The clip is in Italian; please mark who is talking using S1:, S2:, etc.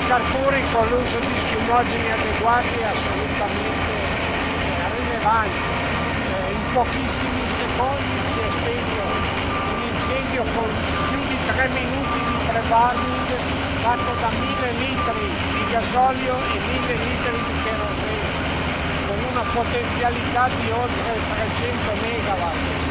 S1: idrocarburi con l'uso di fumogeni adeguati è assolutamente rilevante. In pochissimi secondi si è spento un incendio con più di 3 minuti di pre-burning fatto da 1000 litri di gasolio e 1000 litri di kerosene, con una potenzialità di oltre 300 megawatt.